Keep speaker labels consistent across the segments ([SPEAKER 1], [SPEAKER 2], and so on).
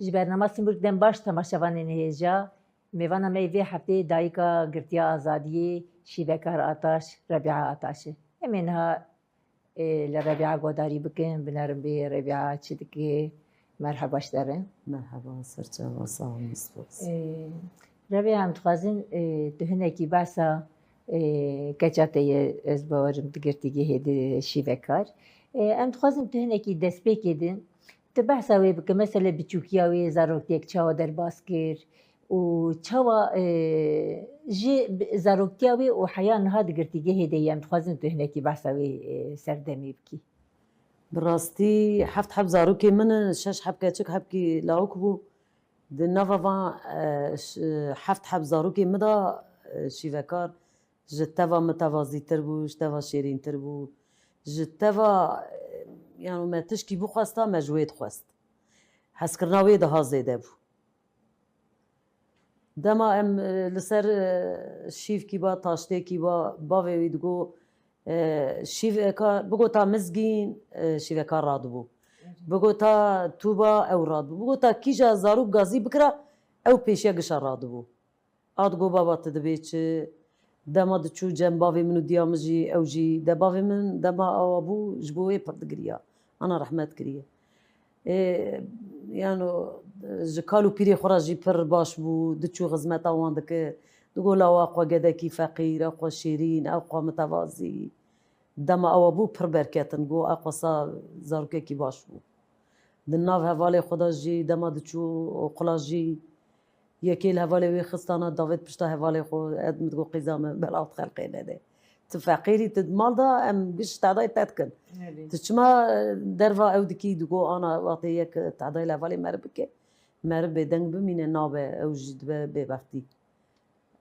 [SPEAKER 1] Ji bername Simbûrgên baş temaşevanên hêja mêvana me vê hefteyê dayîka girtiya azadiyê şîvekar Ataş Rebîa Ataşê. Em ê niha li Rebîa guhdarî bikin, binerin bê Rebîa çi dike, merheba ji derin.
[SPEAKER 2] Merhaba, serçava sağ olun.
[SPEAKER 1] Rebîa em dixwazin tu hinekî behsa keça te ye ez bawerim di girtîgehê de şîvekar. Em dixwazin tu hinekî destpêkê din tu behsa wê bike mesela biçûkiya wê zaroktek çawa derbas kir û çawa ji zaroktiya wê û heya niha di girtîgehê de ye em dixwazin tu hinekî behsa wê serdemê bikî.
[SPEAKER 2] Bi rastî heft heb zarokê min in, şeş heb keçik hebkî lawik bû. Di nava van heft heb zarokê min da şîvekar ji teva min tevazîtir bû, ji teva şêrîntir bû. Ji teva yani me tişkî bixwesta me ji wê dixwest. Hezkirina wê daha zêde bû. Dema em li ser şîvkî ba taştêkî ba bavê wî digo şîvekar bigota mizgîn şîvekar radibû. Bigota tûba ew radibû. Bigota kîja zarok gazî bikira ew pêşiya gişa radibû. A digo baba tu dibê çi dema diçû cem bavê min û diya min jî ew jî de bavê min dema awa bû ji bo wê pir digiriya. Ana rehmet kiriye. Yani ji kal û pîrê xwe re jî pir baş bû, diçû xizmeta wan dike. Digo lawa xwe gedekî feqîr, ew xwe şêrîn, ew xwe mitevazî. Dema awa bû pir berketin, got ew xwe sa zarokekî baş bû. Di nav hevalê xwe de jî dema diçû oqula jî yekê li hevalê wê xistana davêt pişta hevalê xwe ed min digo qîza me belavt xelqê nede. Tu feqîrî tu mal da em giş tedayê te dikin. Tu çima derva ew dikî digo ana watê yek tedayê li hevalê me re bike me re bêdeng bimîne nabe ew jî dibe bêbeftî.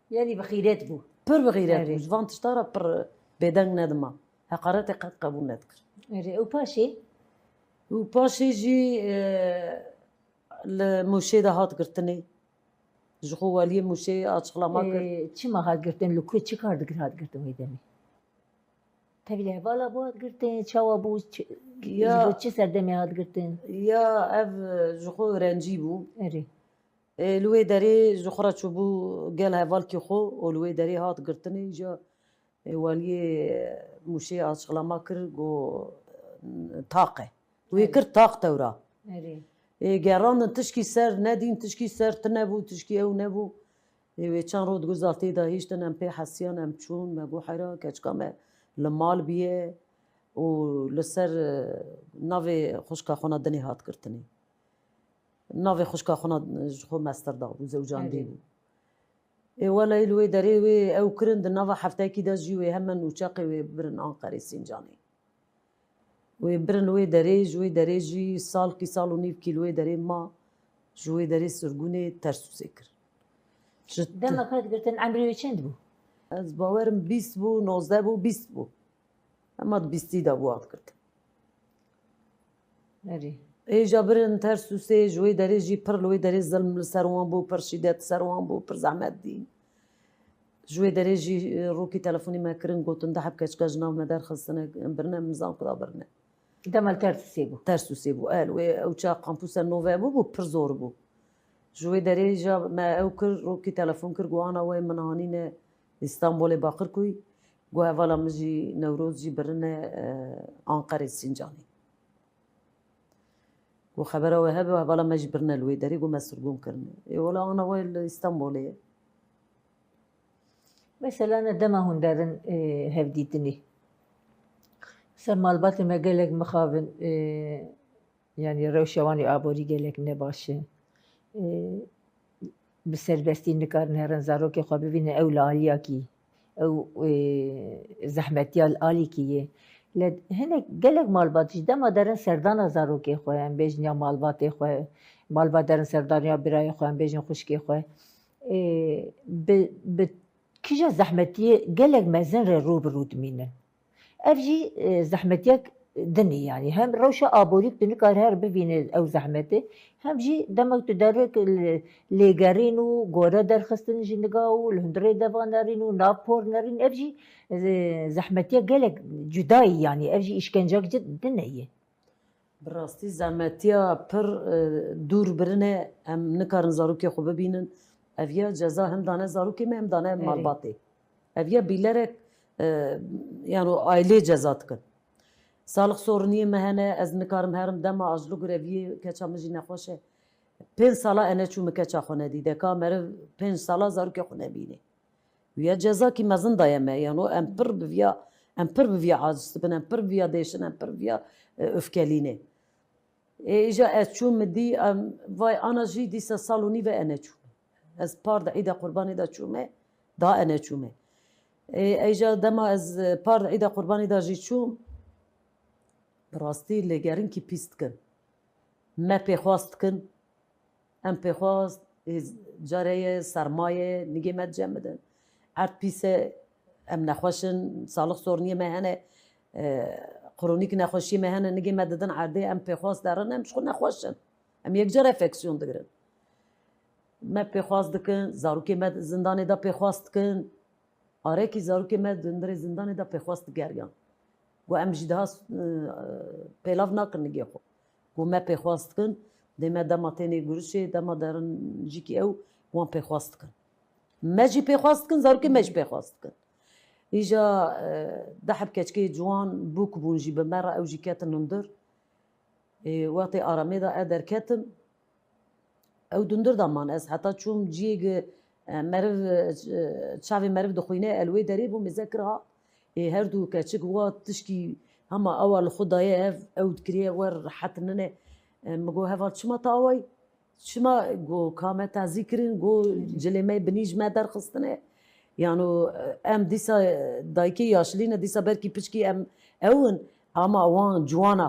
[SPEAKER 1] Yani bi xîret bû.
[SPEAKER 2] Pir bi xîret bû. Ji van tişta re pir bêdeng nedima. Heqaretê qet qebûl nedikir.
[SPEAKER 1] Û paşê
[SPEAKER 2] û paşê jî li Mûşê de hat girtinê. Ji xwe weliyê Mûşê açıqlama kir.
[SPEAKER 1] çima hat girtin li ku çi kar dikir hat girtin wê demê? Tevî hevala bû hat girtin, çawa bû çi serdemê hat girtin?
[SPEAKER 2] Ya ev ji xwe rencî bû.
[SPEAKER 1] Erê.
[SPEAKER 2] Li wê derê ji xwe re çûbû gel hevalkê xwe û li wê derê hat girtinê ja weliyê Mûşê açıqlama kir got taqe. Wê kir taq tewra.
[SPEAKER 1] Erê.
[SPEAKER 2] Gerandin tişkî ser nedîn, tişkî ser tu nebû, tişkî ew nebû. Wê çend roj digo zaltê de hêştin em pê hesiyan em çûn me got heyra keçika me li mal bîye û li ser navê xwişka xwe na dinê hat girtinê. Navê xwişka xwe na ji xwe mestir dabû, zewcandî bû. Welay li wê derê wê ew kirin di nava heftekî de jî wê hemen ûçaqê wê birin Anqerê Sincanê. Wê birin li wê derê ji wê derê jî salkî sal û nîvkî li wê derê ma ji wê derê sirgûnê tersûsê kir.
[SPEAKER 1] Dema hat girtin emrê wê çend bû?
[SPEAKER 2] Ez bawerim 20 bû, 19 bû, 20 bû. Hema di 20 de bû hat girtin.
[SPEAKER 1] Erê.
[SPEAKER 2] Hêja birin tersûsê ji wê derê jî pir li wê derê zilm li ser wan bû, pir şîdet ser wan bû, pir zehmet dîn. Ji wê derê jî rokî telefonî me kirin gotin de heb keçika ji nav me derxistine birine min zan ku da birine.
[SPEAKER 1] Dema li Tertûsê bû.
[SPEAKER 2] Tersûsê bû. El wê ew ça kampûsa nove bû bû pir zor bû. Ji wê derê ja me ew kir rokî telefon kir got ana wê min hanîne İstanbolê Baqirkûyê got hevala min jî Newroz jî birine Anqerê Sincanê. Got xebera wê hebe hevala me jî birine li wê derê got me sirgûn kirine. Wela ana wê li İstanbolê ye.
[SPEAKER 1] Mesela ne dema hûn derin hevdîtinê. Ser malbatê me gelek mixabin yani rewşa wan ê aborî gelek ne baş e. Bi serbestî nikarin herin zarokê xwe bibîne ew li aliyakî ew zehmetiya li alîkî ye. Hinek gelek malbat jî dema derin serdana zarokê xwe em bêjin ya malbatê xwe malbat derin serdaniya birayê xwe em bêjin xwişkê xwe bi kîja zehmetiyê gelek mezin re rûbirû dimînin. Ev jî zehmetiyek dinê yani hem rewşa aborîk tu nikare her bibîne ew zehmetê hem jî demek tu derek lêgerîn û gore derxistin ji niga û li hundirê deva nerîn û nav por nerîn ev jî zehmetiyek gelek cudayî yani ev jî îşkencek dinê ye.
[SPEAKER 2] براستی زحمتیا پر دور برنه ام نکارن زاروکی خوب ببینن اویا جزا هم دانه زاروکی هم دانه مالباتی اویا بیلرک yani aile cezat kın. Sağlık sorunu mehene ez nikarim herim dema ajlu grevi keçamıcı nexoşe. 5 sala ene çumu keça xone dide ka mere 5 sala zaruki xone bine. Viya ceza ki mezin dayeme yani o empir bivya aciz bin empir bivya değişin empir bivya öfkeline. İja ez çum di vay ana jî dîsa saloni ve ene çum. Ez par da ida qurbani da çume da ene çume. İja dema ez par da ida qurbani da jî çum. براستی لگرین کی پیست کن ما پیخواست کن ام پیخواست جاره سرمایه نگیمت جمدن ارد پیسه ام نخوشن سالخ سورنیه مهنه قرونیک نخوشی مهنه نگیمت دادن عرده ام پیخواست دارن ام شخو نخوشن ام یک جاره افکسیون دگرن ما پیخواست دکن زاروکی مد زندانی دا پیخواست کن آره کی زاروکی مد دندر زندانی دا پیخواست گریان و ام جدها پیلاف نکن نگه خو و ما پیخواست کن دما دما تینی گروشی دما درن جی کی او وان پیخواست کن ما جی پیخواست کن زار که مش پیخواست کن ایجا دحب کچکی جوان بوک بونجی به مرا او جی کتن نندر وقتی آرامی دا ادر کتم او دندر دامان از حتی چوم جیگ مرو چاوی مرو دخوینه الوی داری بو مذکرها هر دو کچک و تشکی هما اول خدای او دکریه ور حتننه مگو هفال شما تاوی شما گو کامت ذکرین گو جلیمه بنیج ما درخستنه یعنی ام دیسا دایکی یاشلینه دیسا برکی پچکی ام اون اما وان جوانا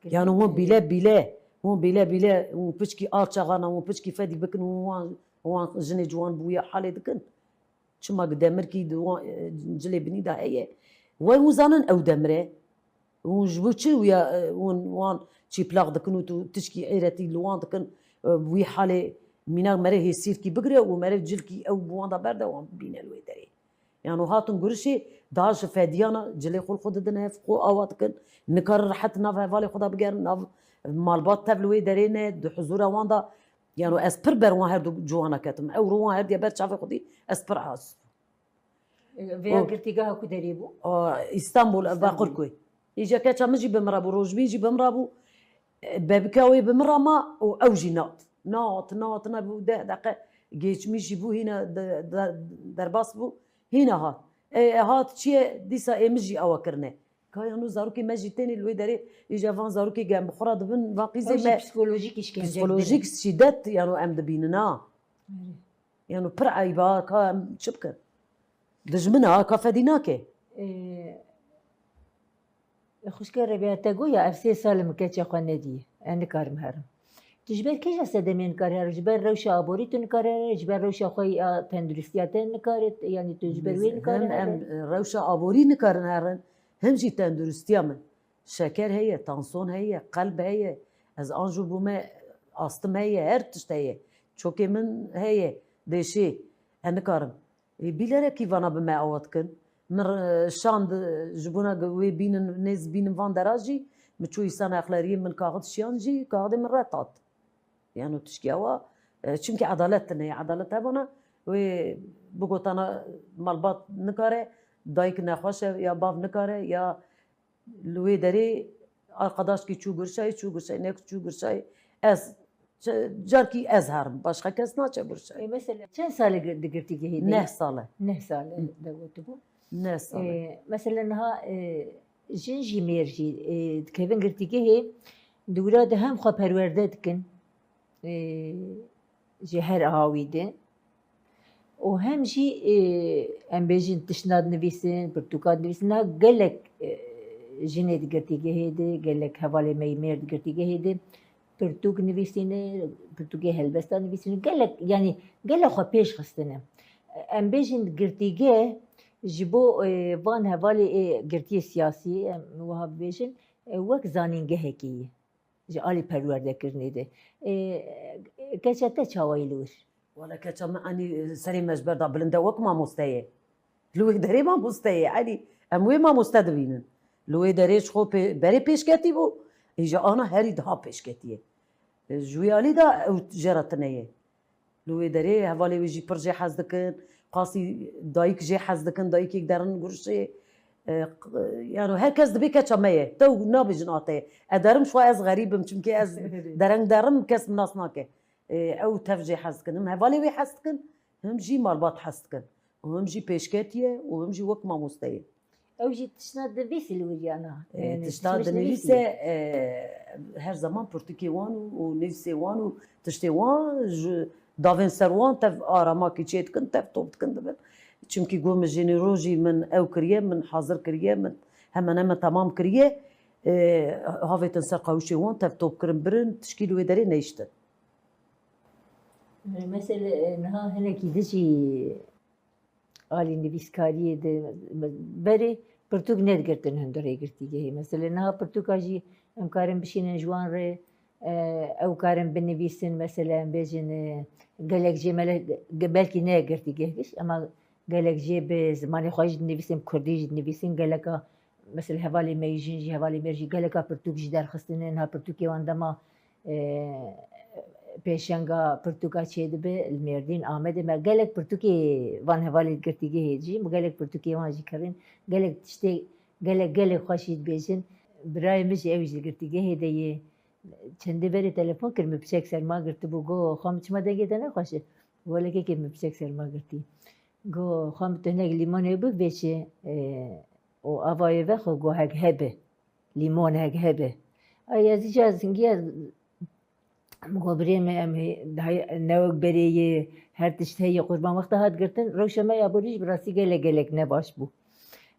[SPEAKER 2] یعنی وان بیله وان پچکی آرچاغانا وان پچکی فدی بکن وان جن جوان بویا حالی دکن شما قدامر كي جلي بني دا هي وزانن او دمره ونجبوتشي ويا وان شي بلاغ دكنو تشكي عيرتي لوان دكن وي حالي مينا مره يصير كي بقرا ومره جلكي او بوان دا بردا وان بين الويدري يعني هاتن قرشي داش فاديانا جلي خل خد دنا فقو اواتكن نكر حت ناف فالي خدا بقر ناف مالبات تبلوي درينه دو حضور وان دا يعني اسبر بروان هردو جوانا كتم او روان هردي بر شافي خدي اسبر عاص
[SPEAKER 1] ويا قرتيجاها كدريبو
[SPEAKER 2] اسطنبول باقول كوي يجا كاتا مجي بمرابو روجبي يجي بمرابو بابكاوي بمراما او جينات ناط نبو دقه جيش ميجي بو هنا درباس بو هنا هات شي ديسا مجي او كرنه كاينو زاروكي ماجي تاني الوي داري يجا فان زاروكي قام بخرا دبن باقي زي ما
[SPEAKER 1] بسيكولوجيك اشكنجه
[SPEAKER 2] بسيكولوجيك شدت يعني ام دبيننا يعني برعي با كا شبكه دجمنها كفديناكي
[SPEAKER 1] خوشكر ربيعتا قويا افسي سالم كاتشا خواندي انا كارم هرم تجبر كيجا سدمين كارير جبر روشا ابوريتن كارير جبر روشا خوي تندرستياتن كارت يعني تجبر وين كارن
[SPEAKER 2] روشا ابوري نكارن هرن هم جي تندرستيا من شكر هي تنسون هي قلب هي از انجو بوما استم هي هر تشت هي چوكي من هي دشي انا كارم بيلره كيفانا بما اوتكن مر شاند جبونا وي بين ناس بين فان دراجي متشوي سنه اخلاريه من كاغد شيانجي كاغد من رطات يعني تشكيوا چونكي عدالتنا عدالتها بنا و بقوت انا مالبات نكاره دايك نخوشه يا باف نكاره يا لوي دري arkadaş ki çu gurşay ne çu gurşay ez jarki ez harm başka kes naçe gurşay
[SPEAKER 1] mesela çen sale girdi ki hedi
[SPEAKER 2] ne sale
[SPEAKER 1] da bu
[SPEAKER 2] ne sale
[SPEAKER 1] mesela ha jinji merji kevin girdi ki he dura da hem xo perwerde dikin ji her avide و هم جي ام بيجين تشناد نفيسين برتقال نفيسين قال لك جنيد قرتي هيدي قال لك حوالي ميمير قرتي هيدي برتوق نفيسين برتوقي هلبستا نفيسين قال لك يعني قال لك خو بيش خستنا ام بيجين قرتي جيبو فان حوالي قرتي سياسي وهاب بيجين وك زانين هيكي جالي پرورده کرنی ده کچته چاویلور
[SPEAKER 2] ولا كاتشا اني سري مجبر دا بلندا وك ما مستية لوي دري ما مستية يعني اموي ما مستدبين لوي دري شخو بري بيش كاتيبو ایجا آنا هری دها پیش کتیه جویالی دا او جراتنه لوی داره حوالی ویجی پر جه حز دکن قاسی دایک جه حز دکن دایک یک درن گرشه يعني هكذا دبيك كشمية تو نابج ناطي أدرم شوي از غريبم چونكي از درم كس مناس ناكي أو تفجي حسكن هم هفالي وي حسكن هم جي مالبات حسكن وهم جي بيشكاتية وهم جي وك ما مستوي
[SPEAKER 1] او جي تشناد دبيس الوريانا
[SPEAKER 2] تشتاد نيسة هر زمان برتكي وانو ونيسة وانو تشتي وان دافين سروان تف آراما كي تشيت كن تف توبت كن دبن چونكي قوم جينيروجي من او كريه من حاضر كريه من هم تمام كريه هاوي تنسر قوشي وان تف توب كرن برن تشكيل ويداري نيشتن
[SPEAKER 1] مثلا نها هناكي دجي آلي نویسکاری ده بری پرتوک ندگرتن هندره گرتیگه مثلا نها پرتوک آجی ام کارم بشینن جوان ره او کارم بنویسن مثلا بیجن گلک جی بلکی نه گرتیگه اما گلک جی به زمانی خواهش نویسن کردی نویسن گلکا مثلا حوالی میجین جی حوالی مرجی گلکا پرتوک جی درخستنن ها پرتوکی واندما پیشنگا پرتوکا چه دبه المردین آمده ما گلک پرتوکی وان حوالی گرتیگه هیچی مگلک پرتوکی وان جی کردن گلک تشتی گلک خوشید بیشن برای مش اوجی گرتیگه هدیه چندی بری تلفن کرد مبچک سرما گرتی بو گو خام چما دگه دنه خوشه ولی که مبچک سرما گرتی گو خام تنگ لیمون بو بیشه او آوای وخو گو هک هبه لیمون هک هبه ای از اینجا زنگی مقابرين نوك بريه هر تشتهي قربان وقت هاد قرتن روشة ما يابوريش براسي قلق نباش بو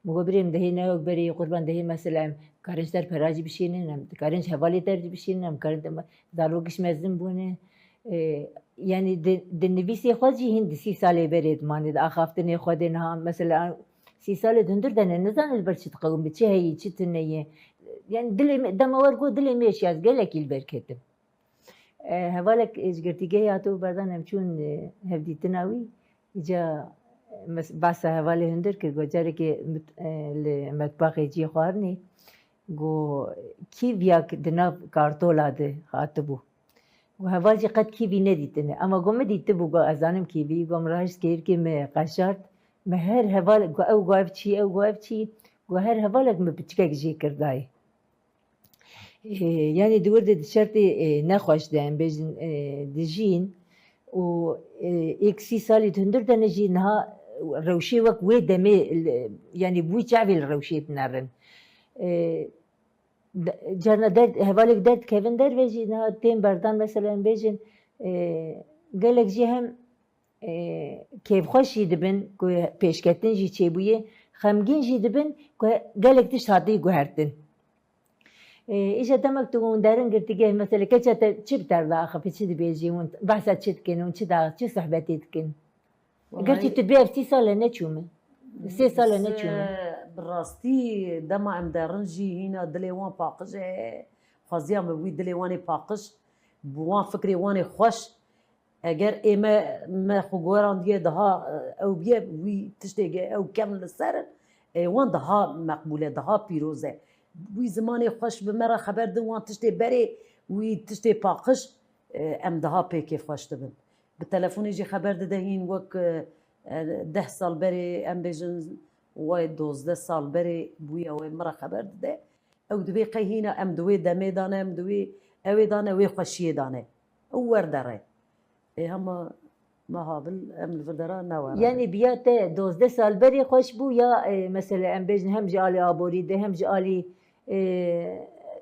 [SPEAKER 1] مقابرين دهي نوك بريه قربان دهي مثلا كارنش در پراجي بشينن كارنش حوالي در بشينن كارن داروگش مزن بونه يعني دنويسي خواجي هند 3 سال بريد ماني دا اخافتني خودنها مثلا 3 سال دندر دنه نزان البرشت قوم بچه هي چتنيه يعني دل دمورگو دل ميشياز قلق البركتم هوالك إجرتيجي هاتو بعدين همشون هفديتناوي جا بس هوالي هندر كرجو جاري كي المطبخ يجي خارني جو كيف ياك دنا كارتولا ده هاتبو وهوالي قد كيف نديتني أما قوم ديتبو جو أزانم كيفي قوم راش كير كي مقشرت مهر هوالك جو أو قايف شي أو قايف شي جو هر هوالك مبتشكك جي كرداي يعني دورد شرطي نخوش دائم بيجن دجين و إكسي سالي تندر دنجي نها روشي وك ويدمي يعني بوي شعبي الروشي بنارن جانا درد هوالك درد كيفن در بيجي نها تين بردان مثلا بيجن قالك جي هم كيف خوش يدبن كو بيشكتن جي تشيبويه خمجين جي دبن قالك تش هاتي قهرتن إيش تمك تقول دارن قلت جه مثلا كذا شب ترى أخف شد بيجي وانت بحث شد كن وانت دا شو صحبتي كن قلت تبيع في سالة نشومه 3 سالة نشومه
[SPEAKER 2] براستي دما ام دارنجي هنا دليوان باقش خازيا مبوي دليواني باقش بوان فكري واني خوش اگر ما خوغوران دي دها او بيه وي تشتيجي او كامل السر وان دها مقبولة دها بيروزه وی زمانی خوش به مرا خبر دن وان تشتی بری وی تشتی پاقش ام دها پیکی خوش دبن به تلفونی جی خبر دهین وک 10 سال بری ام بیجن وای 12 سال بری بوی او مرا خبر ده او دوی قیهینا ام دوی دمی دانه ام دوی اوی دانه وی خوشیه دانه او ورداره اما ما هابل ام الفدرا نوارا
[SPEAKER 1] يعني بيات 12 سال بري خوش بو يا مثلا ام بيجن هم جالي ابوري ده هم جالي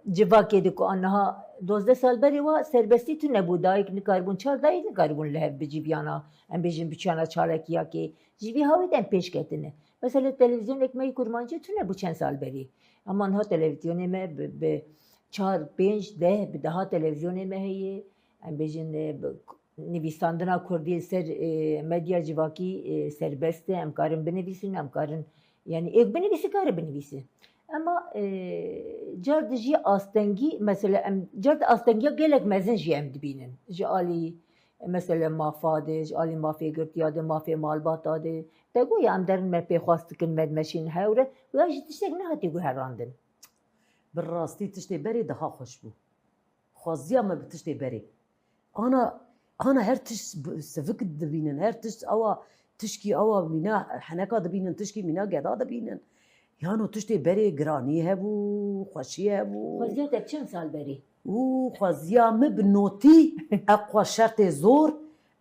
[SPEAKER 1] جواكي دكو انها 12 سال بري وا سربستي تو نبو دايك نكاربون 4 دايك نكاربون لهب بجيبيانا ام بيجن بچانا چالكيا كي جيبي هاوي دم پیش كتنه مثلا تلفزيون ek مي kurmancı تو نبو چند سال بري اما انها تلفزيون ما ب 4 5 10 به daha تلفزيون ما هي ام بيجن نویساندنا کردی سر مدیا جواکی سربسته ام کارن بنویسین ام کارن yani ek بنویسی کار بنویسی اما جرد جی آستنگی مثلا جرد آستنگی گلک مزن جی ام دبینن جالی مثلا مافاده جالی مافی گرتیاده مافی مالبات داده تگو یا ام درن مپی خواست کن مدمشین هوره و یا جتشتک نه هاتی گو هراندن
[SPEAKER 2] بالراستی تشتی بری دها خوش بو خوازیا ما بتشتی بری انا هر تش سفك دبینن هر تش اوا تشکی اوا مینا حنکا دبینن تشکی مینا گدا دبینن یانو تشتی بری گرانی هبو خوشی هبو
[SPEAKER 1] خوازیات چند سال بری
[SPEAKER 2] و خوازیا مبنوتی اقوى شرط زور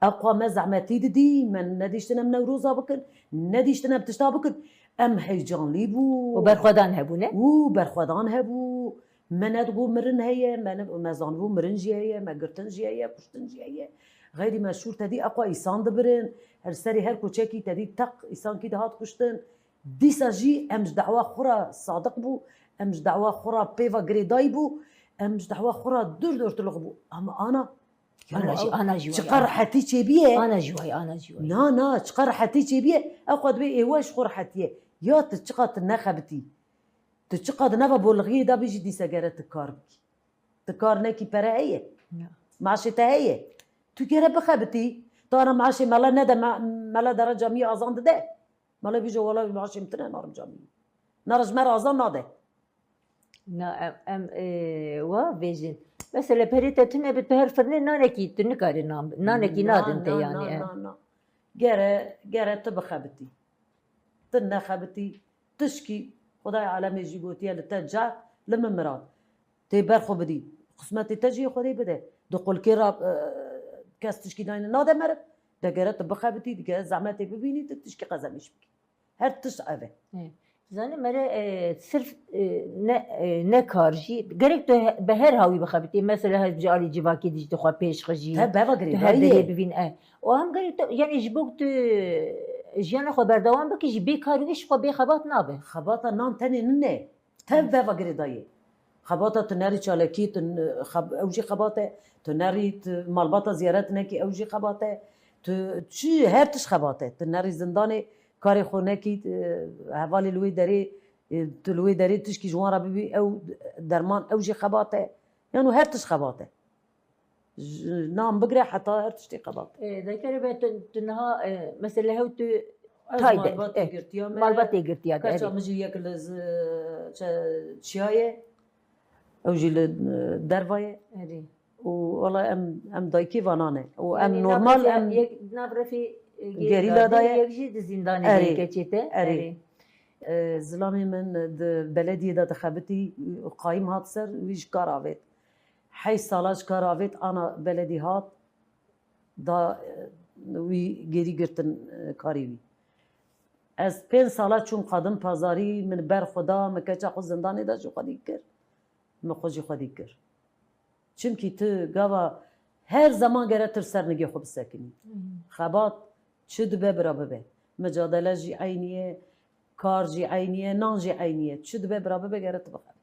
[SPEAKER 2] اقوى ما زعمتي دي من نديشتنا من نوروزا بكن نديشتنا بتشتا بكن ام هيجان ليبو
[SPEAKER 1] وبرخوادان هبونه
[SPEAKER 2] وبرخوادان هبو ما ندبو مرن هي ما زانبو مرنجي هي ما قرتنجي هي كشتنجي هي غيري مشهور تدي اقوى ايسان دبرن هر سري هر كوچكي تدي تق ايسان كي دهات كشتن دي ساجي امش دعوه خرا صادق بو امش دعوه خرا بيفا غريداي بو امش دعوه خرا دور تلغبو اما
[SPEAKER 1] انا جوي
[SPEAKER 2] شقر حتي تشبيه
[SPEAKER 1] انا جوي
[SPEAKER 2] نا شقر حتي تشبيه اقعد بي ايواش خور حتيه يا تشقات النخبتي تشقات نبا بولغي دا بيجي دي سجارة تكار نكي برايه معشي تهيه تكير بخبتي تانا معشي مالا ندا مالا درجة 100 اظن ده مالا بيجي والله معشي متنا نار جامي نارج مرة اظن ناده
[SPEAKER 1] نا ام وا فيجن مثلا بريتا تنه بتهر فرني نانكي تنكاري نام نانكي نادن تي يعني
[SPEAKER 2] نا جرى تبخبتي تنخبتي تشكي خداي عالمي جيبوتيا لترجع لما مراد تبرخو بدي قسمتي تجي خدي بده دقول كيرا كاس تشكي داين ناده مرد دقرت بخبتي دقرت زعمتي ببيني تشكي قزمش بك هر تشعبه
[SPEAKER 1] زاني مرة صرف نه کارجی گرک تو به هر هاوی بخبتی مثلا هر جالی جواکی دیج تو خواه پیش خجی
[SPEAKER 2] هر بغری
[SPEAKER 1] هر دیگه ببین و هم گرک تو یعنی جبوک تو جیان خو بردوام بکی جی بی کاریش خو بی خبات نابه
[SPEAKER 2] خباتا نام تاني ننه تب بغری دایه خباتا تناری چالکی اوجی خباته تناری مالباتا زیارت نکی اوجی خباته چی هر تش خباته تناری زندانه کاری خونه کی حوالی لوی داری تلوی داری تشکی جوان را ببی او درمان اوجی خباته یعنی هر تش خباته نام بقرا حتى هر تشتي خباته
[SPEAKER 1] ذكر به تنها مثلا هو تو تايده مالباتي قرتيا
[SPEAKER 2] كاش مجي ياكل شايه اوجي الدرفايه والله ام دايكي فانانه وام نورمال ام
[SPEAKER 1] نابرفي
[SPEAKER 2] گریلا دایه
[SPEAKER 1] یکجی زندانی کچیته
[SPEAKER 2] زلامي من بلدية دا تخبتي قايم هات سر ويش كاراويت حي سالاج كاراويت انا بلدي هات دا وي گري گرتن كاريوي از 5 سالا چون قدم پازاری من بر خدا مکچا خو زندانی دا جو خدي کر مخوجي خدي کر چونكي تو گاوا هر زمان گره تر سر نگي خوب سکني خبات شد ببرا ببه مجادله جي عينيه كار جي عينيه نان جي عينيه شد ببرا ببه گرت بخبتي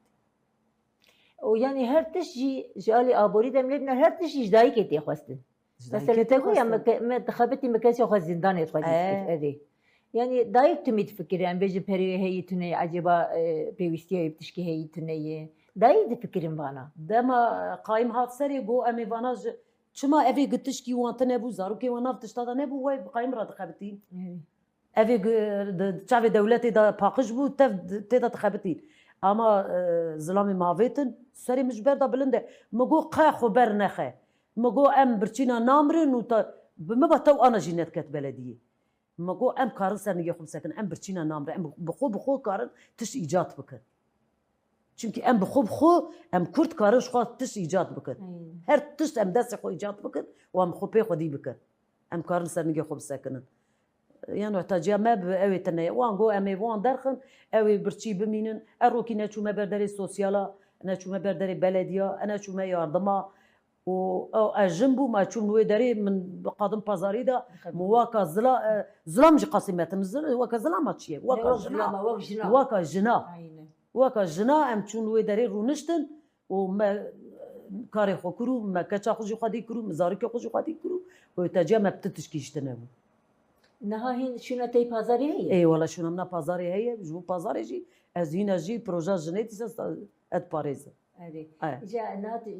[SPEAKER 1] ويعني هر تشجي جالي ابوري دملنا هر تشجي جداي كتي خواستن مثلا تقول يا ما تخبتي مكاسي خو زندان يتخدي ادي يعني دايك تميت فكري ام بيجي بري هي تني عجبا بيوستي بتشكي هي تني دايك فكرين بانا
[SPEAKER 2] دما قايم هات سري جو امي بانا شما افي قلتشكي وانتنا بو زاروكي وانا بتشتادا نبو واي قايم راه تخبتي افي تشافي دولتي دا باقش بو تيدا تخبتي اما زلامي مافيتن سري مجبر دا بلنده مگو قا خبر نخه مگو ام برچينا نامرن و بمبتو انا جينات كات بلديه مگو ام كارن سرنگي خم سكن ام برچينا نامر ام بخو كارن تش ايجاد بكن چونكي ام بخو ام كرد كارش خو تش ايجاد بكن هر تش ام دست خو ايجاد بكن وام خو بي خدي بكن ام كارن سرنگي خو سكنن يعني احتاجيا ما اوي تنيا وانغو امي وان درخن اوي برشي بمينن اروكي ناتشو ما بردري سوسيالا ناتشو ما بردري بلديا انا شو ما ياردما و اجنبو ما تشوم نوي داري من قادم بازاري دا مواكا زلام جي قاسمات واكا زلاماتشي واكا جنا ام تشون نوي داري رونشتن وما كاري خو كرو ما كاتشا خو خدي كرو مزاركي خو خدي كرو وتاجيا ما بتتشكيشتنو
[SPEAKER 1] نها هين شنو تي بازاري هي
[SPEAKER 2] اي والله شنو منا بازاري هي جو بازاري جي ازينا جي بروجا جنيتي اد باريز
[SPEAKER 1] ادي جا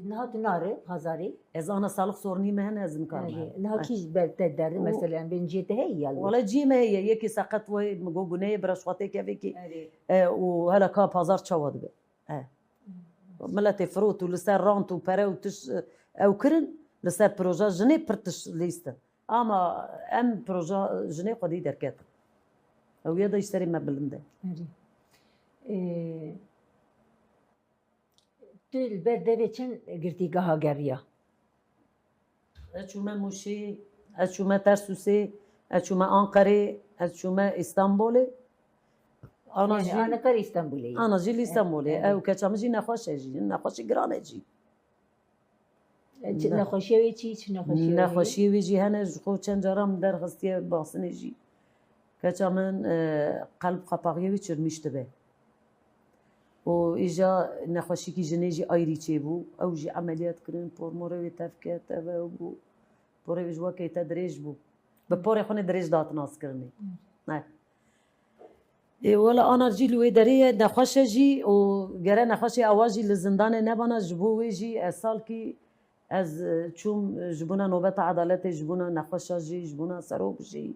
[SPEAKER 1] نهات نار بازاري
[SPEAKER 2] از انا سالخ صورني مهن ازم كار
[SPEAKER 1] نها كيش بتدر مثلا بين جيت هي
[SPEAKER 2] والله جي ما هي يكي سقط وي مغو غنيه برشواتي كيفكي وهلا كا بازار تشود ملت فروت و لسر رانت و پره و تش او کرن لسر پروژه جنه پرتش لیستن اما ام پروژه جنه خودی درکت او یا دا اشتری ما بلنده
[SPEAKER 1] تو البر دوی چند گرتیگاه ها گریا
[SPEAKER 2] اچومه موشی اچومه ترسوسی اچومه آنقره اچومه استانبول
[SPEAKER 1] یعنی آنها کار استانبولی
[SPEAKER 2] انا جی استانبولی او کچام جی نخواشه جی نخواشه گرانه جی
[SPEAKER 1] نخوشی وی چی چه
[SPEAKER 2] نخوشی وی جی هنه خو چند جارم در خستی باسنه جی کچامن قلب قپاقی وی چرمیشته به و ایجا نخوشی کی جنه جی آیری چه بو او جی عملیات کرن پر موره وی تفکیت او بو پوره وی جوا که تدریج بو به پوره خونه دریج دات ناس کرنی نه ولا انا جي لوي دريه نخوشه جي و گره نخوشه اواجي لزندان نبانا جبو جي اسال كي از چوم جبونا نوبت عدالت جبونا نخوشه جي جبونا سروك جي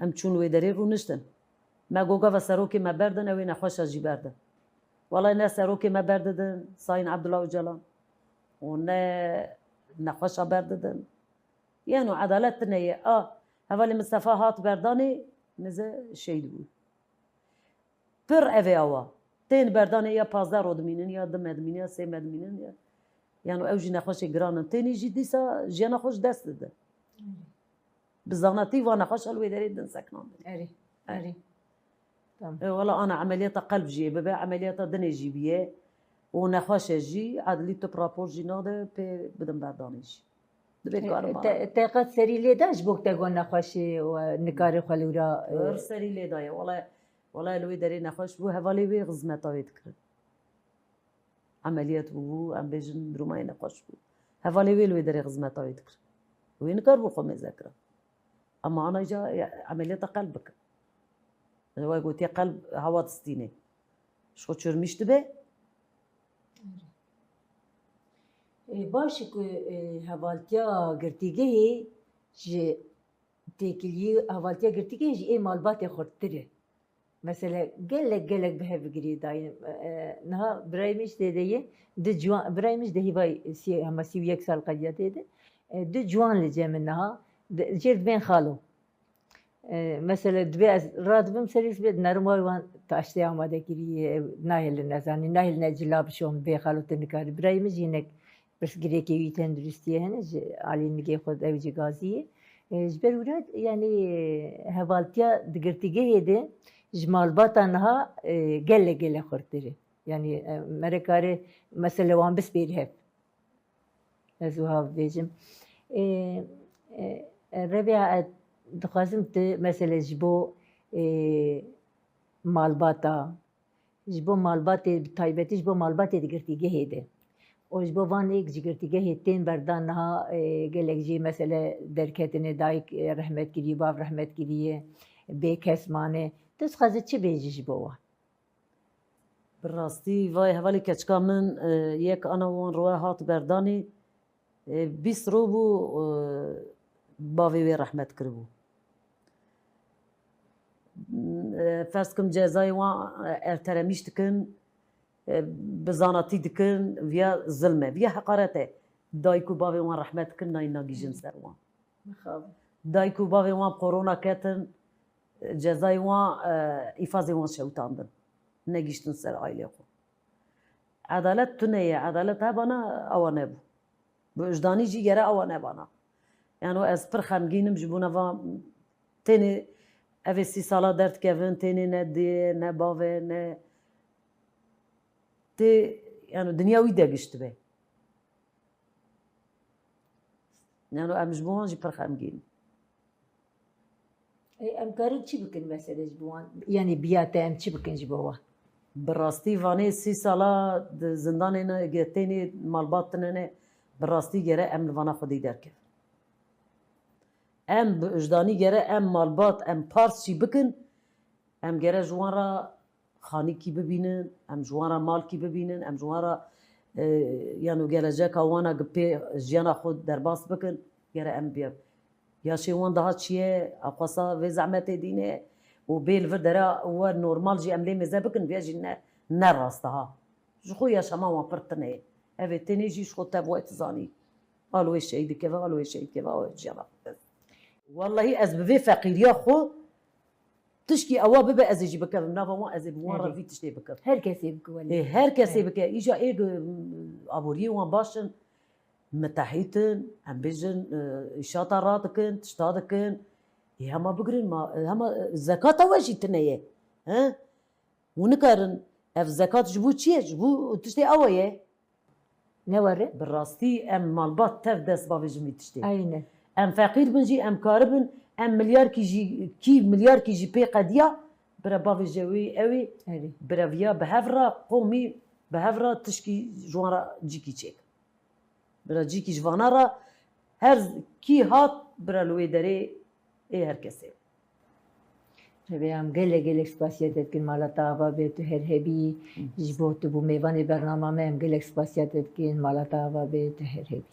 [SPEAKER 2] ام چون لوي دريه رو نشتن ما گوگا و سروك ما بردن او نخوشه جي بردن والله نه سروك ما بردن ساين عبد الله جلال و نه نخوشه بردن يعني عدالتنا يا هوالي مصطفى هات برداني نزه شهید بود پر اوه آوا تین بردانه یا 15 رو دمینن یا دم دمینن یا 3 دمینن یا یعنی او جی نخوش گرانن تینی جی دیسا جی نخوش دست ده بزانتی و نخوش الوی دارید دن سکنان
[SPEAKER 1] اری
[SPEAKER 2] والله انا عمليات قلب جي ببا عمليات دني جي بيه ونخوش جي عدلي تبرابور جي ناده بدم بردانه جي
[SPEAKER 1] تاقت سری لیداش بوک تگون نخوشی و نکاری خلورا
[SPEAKER 2] سری لیدایه والله لوی داری نخوش بو هوالی وی غزمت آوید کرد عملیات بو ام بیجن درومای نخوش بو هوالی وی لوی داری غزمت آوید کرد وی نکار بو خومه ذکره اما انا جا عملیات قلبك هو قلت يا قلب هوا تستيني شو تشرميش تبه
[SPEAKER 1] باشه که حوالتیا گرتیگهی جه تکلیه حوالتیا گرتیگهی جه ای مالبات خورتره مثلا گلک به هفگری دایم نه برایمش دیدی ده جوان برایمش ده هیوای همه 31 سال قدیه دیده ده جوان لجه من نها جرد بین خالو مثلا دبی از راد بیم سریس بید نرمای وان تاشتی آماده کری ناهل نزانی ناهل نجلاب شون به خالو تنکاری برایمش اینک بس گریه کی تندرستیه هنه علی نگه خود اوجی گازیه جبر ورد یعنی هوالتیا دگرتیگه هده جمال باتنها گله خورتره یعنی مرکاره مثلا وان بس بیره از وها بیجم ربیع دخوازم ت مثلا جبو مالباتا جبو مالبات تایبتی جبو مالبات دگرتیگه هده اوج با وان ایک جگرتیگه هتین بردان نها گلک جی مثلا درکتنه دایک رحمت کریه باف رحمت کریه به کسمانه دست خازه چه بیجیش بوا
[SPEAKER 2] براستی وای حوالی کچکا من یک انا وان روی هات بردانی 20 رو بو باوی وی رحمت کربو فرض کم جزای وان ارترمیش دکن بزاناتی دکن ویا ظلمه ویا حقارته دایکو باوی وان رحمت کن نای ناگیجن سر وان دایکو باوی وان کرونا کتن جزای وان ایفازی وان شوتاندن نگیشتن سر آیله خو عدالت تنیه عدالت ها بانا اوانه بو بوجدانی جی گره اوانه بانا یعنی از پر خمگینم جبونه وان تینی اوه 30 سالا درد کهون تینی نه دیه نه باوه نه تی یعنی دنیاوی دگشت به یعنی امجبوان جی پر خمگین
[SPEAKER 1] ام کارن چی بکن مثلا جبوان یعنی بیاته ام چی بکن جبوان
[SPEAKER 2] براستی وانه 30 سالا زندان نه گتینی مالبات نه براستی گره ام لوانا خودی درکه ام وجدانی گره ام مالبات ام پارس چی بکن ام گره جوان را خانی کی ببینن ام جوارا مال کی ببینن ام جوارا یعنی گلجه کوانا گپی جیانا خود درباس بکن گره ام بیا یا شیوان ده چیه اقصا و زعمت دینه و بیل و درا و نورمال جی ام لی مزه بکن بیا جی نه راستها جخو yaşama wan pir tune ev ê tenê jî ji xwe tev we tizanî alo wê şeyî dikeve alo wê şeyî dikeve ew ciyana wallahî ez bi vê feqîriya xwe tişkî ewa bibe ez ê jî bikevim nava wan ez ê bi wan re vî tiştê bikim
[SPEAKER 1] herkesê bikeve
[SPEAKER 2] her kesê bike îja ê aboriyê wan baş in mitehîtin em bêjin îşata radikin tişta dikin hema bigirin hema zekata we jî tune ye hûn nikarin ev zekat ji bo çi ye ji bo tiştê ewa ye
[SPEAKER 1] ne were
[SPEAKER 2] bi rastî em malbat tev dest bavêjin vî tiştê
[SPEAKER 1] aynen
[SPEAKER 2] em feqîr bin jî em karibin em milyarkî jî kî milyarkî jî pê qediya bire bavêje wî ew ê
[SPEAKER 1] erê
[SPEAKER 2] bireviya bi hevra qomî bi hevra tişkî ji wan re cîkî çêk bire cîkî ji vana re her kî hat bire li wê derê ê her kesê
[SPEAKER 1] revê em gelek spasiya te dikin mala te ava bê tu herhebî ji bo tu bû mêvanê bernama me em gelek spasiya te dikin mala te ava bê tu herhebî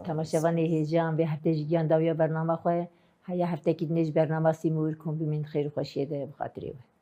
[SPEAKER 1] temaşevanê hêjan vê heftê ji giyan dawiya bernama xwe heya heftekî dinê ji bernama Sîmûr komî min xêr û xweşiyê de bi xatirê we